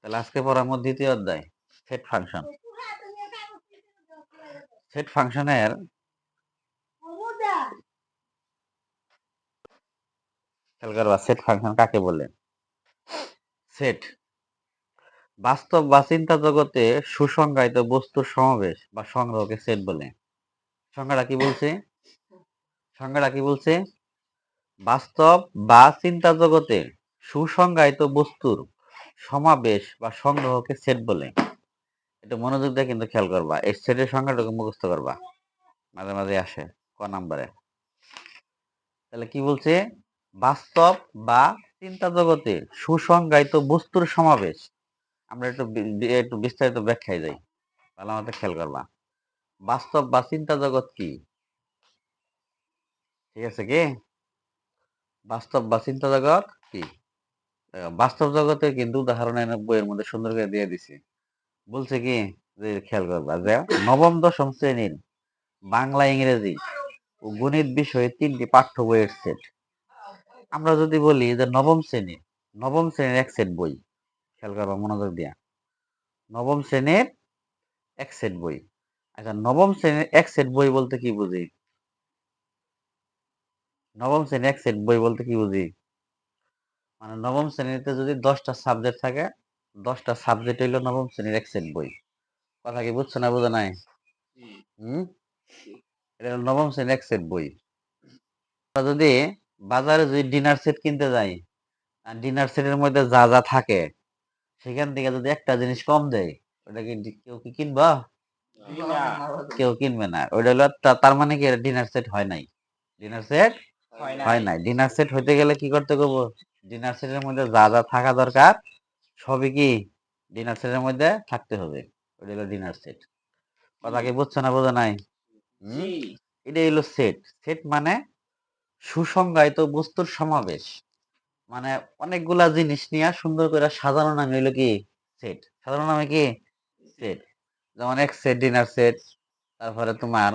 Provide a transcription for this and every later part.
তাহলে আজকে পড়ার মধ্যে দ্বিতীয় অধ্যায় সেট ফাংশন। সেট ফাংশনের খেয়াল করবা সেট ফাংশন কাকে বলে। সেট বাস্তব বা চিন্তা জগতে সুসংজ্ঞায়িত বস্তুর সমাবেশ বা সংগ্রহকে সেট বলে। সংজ্ঞাটা কি বলছে? সংজ্ঞাটা কি বলছে? বাস্তব বা চিন্তা জগতে সুসংজ্ঞায়িত বস্তুর সমাবেশ বা সংগ্রহকে সেট বলে। এটা মনোযোগ দিয়ে কিন্তু খেয়াল করবা, এই সেটের সংজ্ঞাটাকে মুখস্থ করবা, মাঝে মাঝে আসে ক নাম্বারে। তাহলে কি বলছে? বাস্তব বা চিন্তা জগতে সুসংজ্ঞায়িত বস্তুর সমাবেশ। আমরা একটু বিস্তারিত ব্যাখ্যায় যাই, ভালো মতো খেয়াল করবা। বাস্তব বা চিন্তা জগৎ কি? ঠিক আছে কি? বাস্তব বা চিন্তা জগৎ কি? বাস্তব জগতের কিন্তু উদাহরণ বইয়ের মধ্যে সুন্দর করে দিয়ে দিছি। বলছে কি যে খেয়াল করবা যে নবম দশম শ্রেণীর বাংলা, ইংরেজি ও গণিত বিষয়ে 3টি পাঠ্য বইয়ের সেট। আমরা যদি বলি যে নবম শ্রেণীর এক সেট বই, খেয়াল করবা মনোযোগ দিয়া, নবম শ্রেণীর এক সেট বই। আচ্ছা, নবম শ্রেণীর এক সেট বই বলতে কি বুঝি? নবম শ্রেণীর এক সেট বই বলতে কি বুঝি? মানে নবম শ্রেণীতে যদি 10টা সাবজেক্ট থাকে, 10টা সাবজেক্ট হইলো নবম শ্রেণীর এক সেট বই। কথা কি বুঝছো না বুঝো নাই? হম, এটা হলো নবম শ্রেণীর এক সেট বই। আমরা যদি বাজারে যদি ডিনার সেট কিনতে যাই, আর ডিনার সেটের মধ্যে যা যা থাকে সেখান থেকে যদি একটা জিনিস কম দেয়, ওটা কি কেউ কি কিনবা? কেউ কিনবে না। ওইটা হলো তার মানে কি ডিনার সেট হয় নাই। ডিনার সেট হয় নাই। ডিনার সেট হইতে গেলে কি করতে হবে? ডিনার সেটের মধ্যে যা যা থাকা দরকার সবই কি ডিনার সেটের মধ্যে থাকতে হবে। ওইটা হলো ডিনার সেট। কথা কি বুঝছো না বোঝা নাই? এটাই হলো সেট। সেট মানে সুসংজ্ঞায়িত বস্তুর সমাবেশ। মানে অনেকগুলা জিনিস নিয়ে সুন্দর করে সাজানো নামে হইলো কি সেট। সাজানো নামে কি সেট। যেমন এক সেট ডিনার সেট, তারপরে তোমার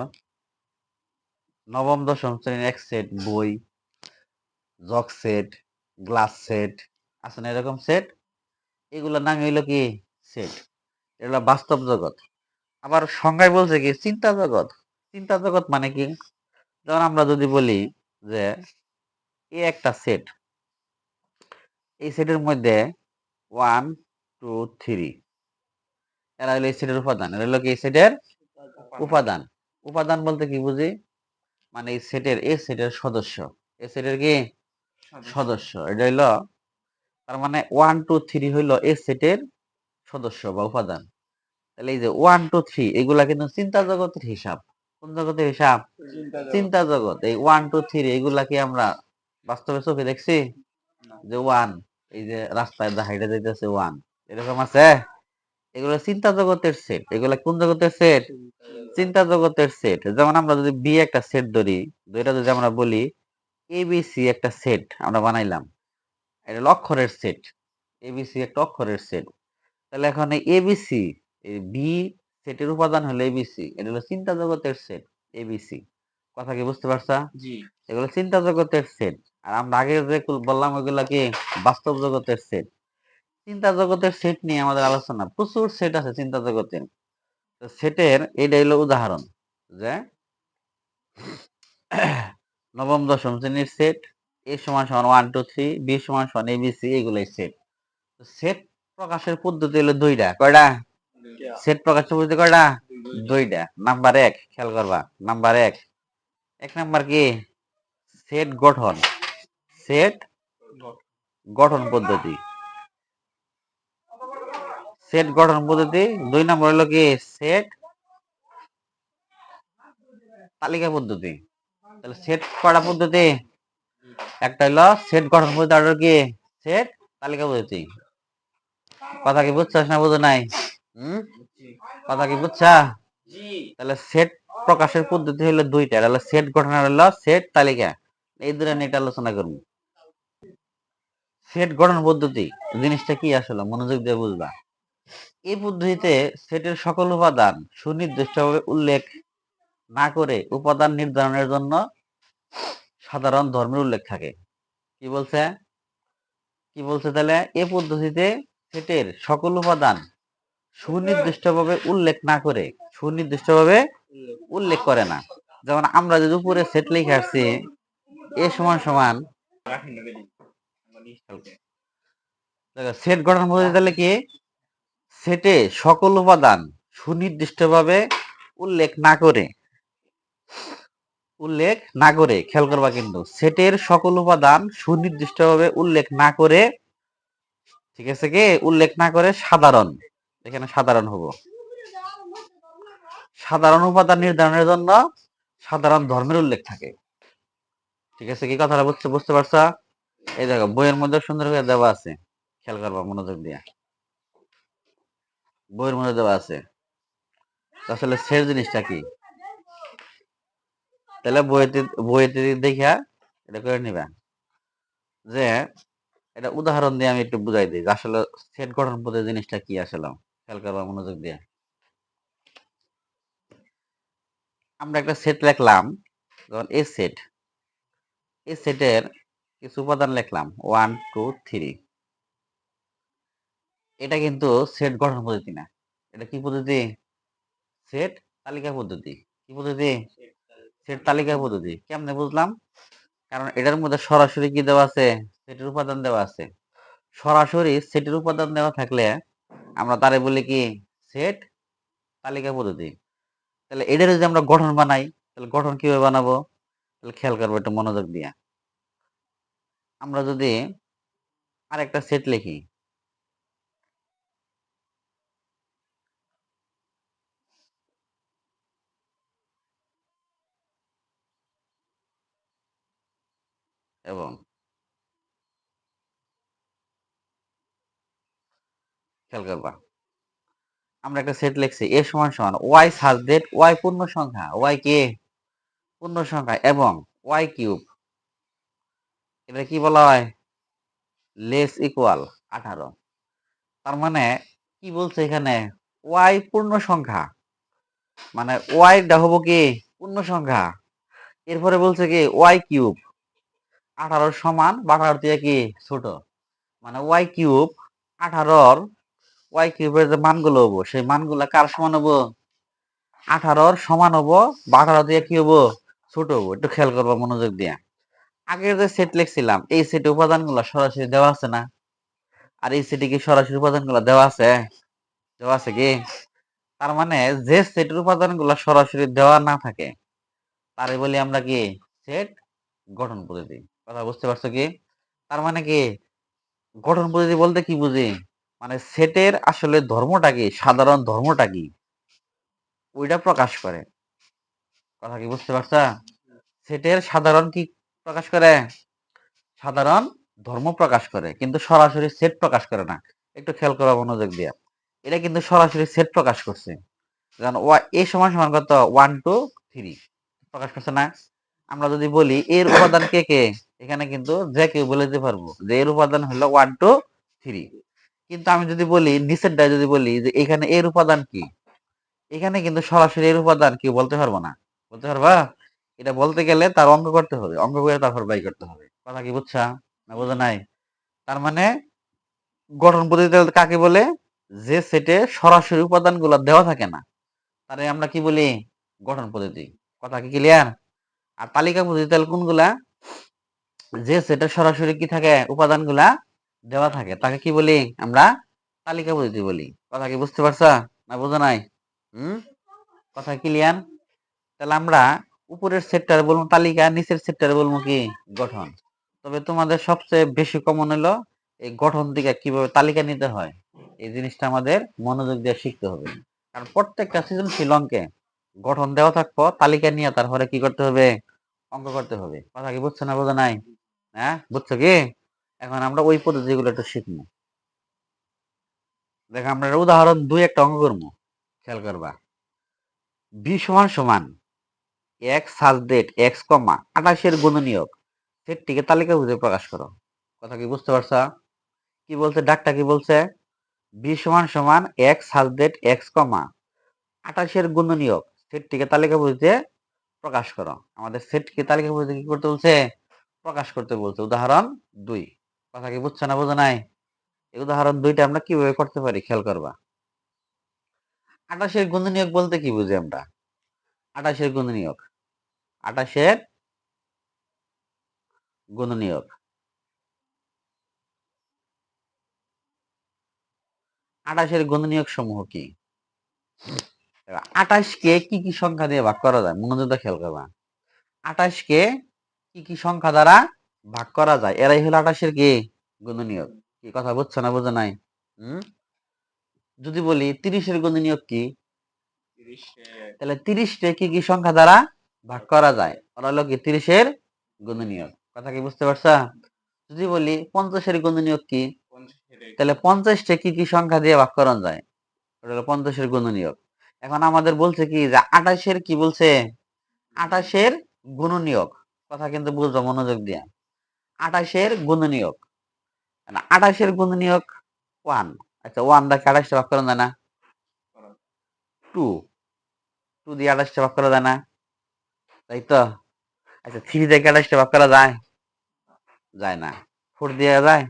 নবম দশম শ্রেণীর এক সেট বই, জগ সেট, গ্লাস সেট, আছে না এরকম সেট? এগুলোর নাম হইলো কি সেট। এগুলো বাস্তব জগৎ। আবার সংজ্ঞায় বলছে কি চিন্তা জগৎ। চিন্তা জগৎ মানে কি? যেমন আমরা যদি বলি যে এ একটা সেট, এই সেটের মধ্যে 1 2 3 এরা হলো এই সেটের উপাদান। এরা হলো কি এই সেটের উপাদান। উপাদান বলতে কি বুঝি? মানে এই সেটের সদস্য। এই সেটের কি সদস্য। এটা হইলো তার মানে 1 2 3 হইলো এই সেটের সদস্য বা উপাদান। তাহলে এই যে 1 2 3 এগুলা কিন্তু চিন্তা জগতের হিসাব। কোন জগতের হিসাব? চিন্তা জগৎ। এই 1 2 3 এগুলা কি আমরা বাস্তবে চোখে দেখছি? যে 1, এই যে রাস্তায় হাইটে যাইতেছে 1, এরকম আছে? এগুলো চিন্তা জগতের সেট। এগুলা কোন জগতের সেট? চিন্তা জগতের সেট। যেমন আমরা যদি বি একটা সেট ধরি, এটা যদি আমরা বলি এবিসি একটা সেট আমরা বানাইলাম, এটা অক্ষরের সেট। এবিসি একটা অক্ষরের সেট। তাহলে এখন এই এবিসি, এই বি সেটের উপাদান হলো এবিসি, এটা হলো চিন্তা জগতের সেট এবিসি। কথা কি বুঝতে পারছা? এগুলো চিন্তা জগতের সেট। আর আমরা আগে যে বললাম ওইগুলা কি বাস্তব জগতের সেট। চিন্তা জগতের সেট নিয়ে আমাদের আলোচনা, প্রচুর সেট আছে চিন্তা জগতের। সেটের এটা হলো উদাহরণ যে নবম দশম শ্রেণীর সেট, এ সমান সমান 1 2 3, বি সমান সমান এবিসি, এগুলাই সেট। সেট প্রকাশের পদ্ধতি হলো দুইটা। কয়টা? সেট প্রকাশের পদ্ধতি কয়টা? দুইটা। নাম্বার 1 খেয়াল করবা, নাম্বার 1, এক নাম্বার কি সেট গঠন। সেট গঠন পদ্ধতি। সেট গঠন পদ্ধতি। 2 নম্বর হলো কি সেট তালিকা পদ্ধতি। তাহলে সেট কয়টা পদ্ধতি? একটা হলো সেট গঠন পদ্ধতি, আর কি সেট তালিকা পদ্ধতি। কথা কি বুঝছাস না বুঝো নাই? কথা কি বুঝছা? তাহলে সেট প্রকাশের পদ্ধতি হলো দুইটা, হলো সেট গঠন আর হলো সেট তালিকা। এই দুটো নিয়ে আলোচনা করব। সেট গঠন পদ্ধতি জিনিসটা কি আসলে মনোযোগ দিয়ে বুঝবা। এই পদ্ধতিতে সেটের সকল উপাদান সুনির্দিষ্টভাবে উল্লেখ না করে উপাদান নির্ধারণের জন্য সাধারণ ধর্মের উল্লেখ থাকে। কি বলছে? কি বলছে তাহলে এই পদ্ধতিতে সেটের সকল উপাদান সুনির্দিষ্টভাবে উল্লেখ করে না। যেমন আমরা যদি উপরে সেট লিখে আসছি এ সমান সমান সেট গঠন পদ্ধতি, তাহলে কি সেটে সকল উপাদান সুনির্দিষ্টভাবে উল্লেখ না করে খেয়াল করবা, কিন্তু সেটের সকল উপাদান সুনির্দিষ্টভাবে উল্লেখ না করে, ঠিক আছে কি, উল্লেখ না করে সাধারণ, এখানে সাধারণ হবো, সাধারণ উপাদান নির্ধারণের জন্য সাধারণ ধর্মের উল্লেখ থাকে। ঠিক আছে কি, কথাটা বুঝতে পারছো? এই দেখো বইয়ের মধ্যে সুন্দর করে দেওয়া আছে, খেয়াল করবা মনোযোগ দিয়ে, বইয়ের মধ্যে দেওয়া আছে আসলে সেট জিনিসটা কি। তাহলে বইতে দেখা এটা করে নিবা, যে এটা উদাহরণ দিয়ে আমি একটু বুঝাই দিই আসলে সেট গঠন পদ্ধতি জিনিসটা কি। আসলে খেয়াল করবা মনোযোগ দিয়ে, আমরা একটা সেট লিখলাম, যেমন এই সেটের কিছু উপাদান লিখলাম 1 2 3, এটা কিন্তু সেট গঠন পদ্ধতি না, এটা কি পদ্ধতি? সেট তালিকা পদ্ধতি। কি পদ্ধতি? সেট তালিকা পদ্ধতি। কেমনে বুঝলাম? কারণ এটার মধ্যে সরাসরি কি দেওয়া আছে? সেটের উপাদান দেওয়া আছে। সরাসরি সেটের উপাদান দেওয়া থাকলে আমরা তারে বলি কি সেট তালিকা পদ্ধতি। তাহলে এটার যদি আমরা গঠন বানাই, তাহলে গঠন কিভাবে বানাবো? তাহলে খেয়াল করবো একটু মনোযোগ দিয়ে। আমরা যদি আরেকটা সেট লিখি, এবং খেয়াল করবা আমরা একটা সেট লিখছি এ সমান সমান ওয়াই সাবজেক্ট ওয়াই পূর্ণ সংখ্যা, ওয়াই কে পূর্ণ সংখ্যা এবং ওয়াই কিউব, এটা কি বলা হয়? Less equal 18। তার মানে কি বলছে এখানে? ওয়াই পূর্ণ সংখ্যা, মানে ওয়াইটা হবো কি পূর্ণ সংখ্যা। এরপরে বলছে কি ওয়াই কিউব 18 সমান 18 দিয়ে কি ছোট, মানে ওয়াই কিউব 18 ওয়াই কিউবের যে মানগুলো হবো সেই মানগুলা কার সমান হবো? 18 সমান হবো, 18 দিয়ে কি হবো ছোট হবো। একটু খেয়াল করবো মনোযোগ দিয়ে। আগে যে সেট লিখছিলাম এই সেটে উপাদানগুলো সরাসরি দেওয়া আছে না? আর এই সেটে কি সরাসরি উপাদানগুলো দেওয়া আছে? দেওয়া আছে কি? তার মানে যে সেটের উপাদানগুলো সরাসরি দেওয়া না থাকে তারে বলি আমরা কি সেট গঠন পদ্ধতি। কথা বুঝতে পারছো কি? তার মানে কি গঠন পদ্ধতি বলতে কি বুঝি? মানে সেটের আসলে ধর্মটা কি, সাধারণ ধর্মটা কি, ওইটা প্রকাশ করে। কথা কি বুঝতে পারছো? সেটের সাধারণ কি প্রকাশ করে? সাধারণ ধর্ম প্রকাশ করে, কিন্তু সরাসরি সেট প্রকাশ করে না। একটু খেয়াল করা মনোযোগ দিয়ে, এটা কিন্তু সরাসরি সেট প্রকাশ করছে। যেমন এ সমান সমান কত 1 2 3 প্রকাশ করছে না? আমরা যদি বলি এর উপাদান কে কে, এখানে কিন্তু যে কেউ বলে দিতে পারবো যে এর উপাদান হলো 1 2 3। কিন্তু আমি যদি বলি নিচেরটায় যদি বলি যে এখানে এর উপাদান কি, এখানে কিন্তু সরাসরি এর উপাদান কেউ বলতে পারবো না। বলতে পারবা? এটা বলতে গেলে তার অঙ্ক করতে হবে, অঙ্ক করে তারপর বাই করতে হবে। কথা কি বুঝছা না বোঝা নাই? তার মানে গঠন পদ্ধতি কাকে বলে? যে সেটে সরাসরি উপাদানগুলো দেওয়া থাকে না তারে আমরা কি বলি? গঠন পদ্ধতি। কথা কি ক্লিয়ার? আর তালিকা পদ্ধতি তাহলে কোনগুলা? যে সেটে সরাসরি কি থাকে উপাদানগুলা দেওয়া থাকে তাকে কি বলি আমরা? তালিকা পদ্ধতি বলি। কথা কি বুঝতে পারছা না বোঝা নাই? হুম, কথা ক্লিয়ার? তাহলে আমরা উপরের সেটটারে বলবো তালিকা, নিচের সেটটারে বলবো কি গঠন। তবে তোমাদের সবচেয়ে বেশি কমন হলো এই গঠন থেকে কিভাবে তালিকা নিতে হয়, এই জিনিসটা আমাদের মনোযোগ দিয়ে শিখতে হবে। কারণ প্রত্যেকটা সৃজনশীল অঙ্কে গঠন দেওয়া থাকবো, তালিকা নিয়ে তারপরে কি করতে হবে? অঙ্ক করতে হবে। কথা কি বুঝছো না বোঝা নাই? হ্যাঁ বুঝছো কি? এখন আমরা ওই পদ্ধতিগুলো একটু শিখবো। দেখো আমরা উদাহরণ 2 একটা অঙ্ক করবো, খেয়াল করবা। বি সমান সমান এক্স সাবজেক্ট এক্স কমা 28 গুণনীয়ক সেটটিকে তালিকা বুঝে প্রকাশ করো। কথা কি বুঝতে পারছো? কি বলছে ডাকটা, কি বলছে? বি সমান সমান এক্স সাবজেক্ট এক্স কমা 28 গুণনীয়ক সেটটিকে তালিকা বুঝতে প্রকাশ করো। আমাদের সেটকে তালিকা বুঝতে কি করতে বলছে? প্রকাশ করতে বলছে। উদাহরণ 2। কথা কি বুঝছো না বোঝা নাই? এই উদাহরণ দুইটা আমরা কিভাবে করতে পারি খেয়াল করবা। 28-এর গুণনীয়ক বলতে কি বুঝি আমরা? 28-এর গুণনীয়ক, 28-এর গুণনীয়ক, 28-এর গুণনীয়ক সমূহ কি? 28-কে কি কি সংখ্যা দিয়ে ভাগ করা যায়? মনোযোগ দিয়ে খেয়াল করবা। 28-কে কি কি সংখ্যা দ্বারা ভাগ করা যায়? এরাই হলো 28-এর কি গুণনীয়ক। কি কথা বুঝছো না বুঝো নাই? যদি বলি 30-এর গুণনীয়ক কি, তাহলে 30-কে কি কি সংখ্যা দ্বারা ভাগ করা যায়? ওরা হলো কি 30-এর গুণনীয়ক। কথা কি বুঝতে পারছা? যদি বলি 50-এর গুণনীয়ক কি, তাহলে 50-কে কি কি সংখ্যা দিয়ে ভাগ করা যায়? ওটা হলো 50-এর গুণনীয়ক। এখন আমাদের বলছে কি যে 28-এর কি বলছে? 28-এর গুণনীয়ক। কথা কিন্তু বুঝবো মনোযোগ দিয়া। 28-এর গুণনীয়ক, 28-এর গুণনীয়ক 1। আচ্ছা 1 দিয়ে 28-টা ভাগ করা যায় না? 2 দিয়ে 28-টা ভাগ করা যায় না? তাই তো। আচ্ছা 3 দিয়ে 28-টা ভাগ করা যায়? যায় না। 4 দিয়ে যায়?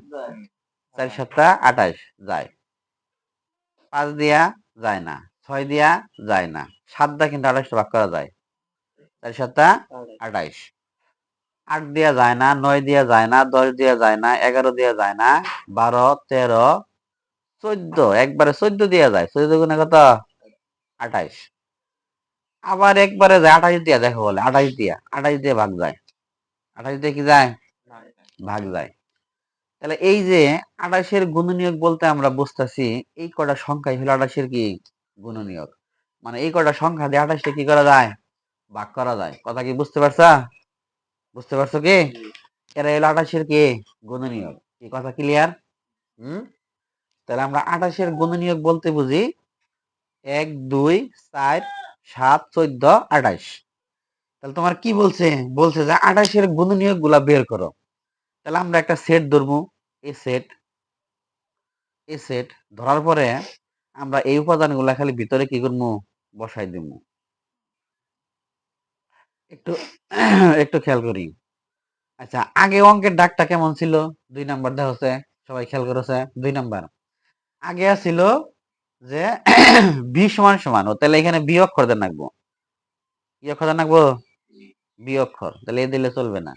4 7 28 যায়। 5 দিয়া যায় না। 6 দিয়া যায় না। 7 দিয়ে কিন্তু 28-টা ভাগ করা যায়। 4 7 28। 8 দিয়া যায় না, 9 দিয়া যায় না, 10 দিয়া যায় না, 11 দিয়া যায় না, 12 13 14, একবারে 14 দিয়া যায়। 14 গুণে কত? 28। আবার একবারে যায় 28 দিয়া, দেখো বলে 28 দিয়া, 28 দিয়ে ভাগ যায়। 28 দিয়ে কি যায়? ভাগ যায়। তাহলে এই যে 28-এর গুণনীয়ক বলতে আমরা বুঝতেছি এই কটা সংখ্যাই হলো 28-এর কি গুণনীয়ক। মানে এই কটা সংখ্যা দিয়ে 28-টা কি করা যায়? ভাগ করা যায়। কথা কি বুঝতে পারছা? বুঝতে পারছো কি? এরা হলো 28-এর কি গুণনীয়ক। কি কথা ক্লিয়ার? তাহলে আমরা 28-এর গুণনীয়ক বলতে বুঝি 1 2 4 7 14 28। তাহলে তোমার কি বলছে? বলছে যে 28-এর গুণনীয়ক গুলা বের করো। তাহলে আমরা একটা সেট ধরবো। এ সেট ধরার পরে আমরা এই উপাদানগুলা খালি ভিতরে কি করবো? বসাই দিব। একটু একটু খেয়াল করি। আচ্ছা আগে অঙ্কের ডাকটা কেমন ছিল? 2 নাম্বার দেওয়া হচ্ছে, সবাই খেয়াল করেছে? 2 নাম্বার আগে ছিল যে বি সমান সমান, ও তাহলে এখানে বি অক্ষর দেন রাখবো। কি অক্ষর দেন রাখবো? বি অক্ষর। তাহলে এ দিলে চলবে না।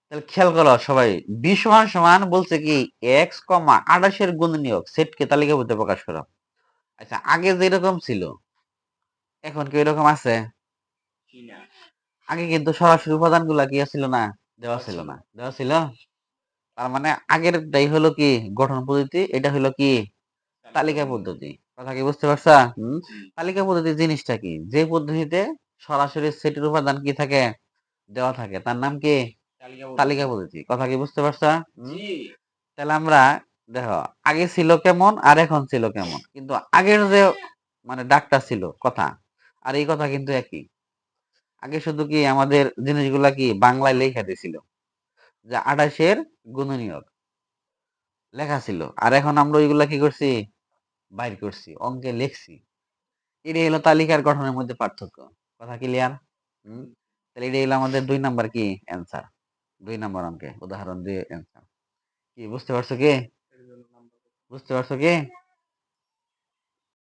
তাহলে খেয়াল করো সবাই, বি সমান সমান বলছে কি এক্স কমা 28-এর গুণনীয়ক সেটকে তালিকাবদ্ধ প্রকাশ করো। আচ্ছা আগে যেরকম ছিল এখন কি এরকম আছে? আগে কিন্তু সরাসরি উপাদান গুলা কি ছিল না? দেওয়া ছিল না। দেওয়া ছিল। তার মানে আগেরটাই হলো কি গঠন পদ্ধতি, এটা হলো কি তালিকা পদ্ধতি। কথা কি বুঝতে পারছা? তালিকা পদ্ধতি জিনিসটা কি? যে পদ্ধতিতে সরাসরি সেটের উপাদান কি থাকে? দেওয়া থাকে, তার নাম কি তালিকা পদ্ধতি। কথা কি বুঝতে পারছা? তাহলে আমরা দেখো আগে ছিল কেমন আর এখন ছিল কেমন, কিন্তু আগের যে মানে ডাকটা ছিল কথা আর এই কথা কিন্তু একই। আগে শুধু কি আমাদের জিনিসগুলা কি বাংলায় লেখা দিছিল যে 28-এর গুণনীয়ক লেখা ছিল, আর এখন আমরা ওইগুলা কি করছি? বাইর করছি, অঙ্কে লিখছি। এটাই হলো তালিকার গঠনের মধ্যে পার্থক্য। কথা ক্লিয়ার? তাহলে এটাই হলো আমাদের 2 নাম্বার কি অ্যান্সার। 2 নাম্বার অঙ্কে উদাহরণ দিয়ে অ্যান্সার। কি বুঝতে পারছো কি? বুঝতে পারছো কি?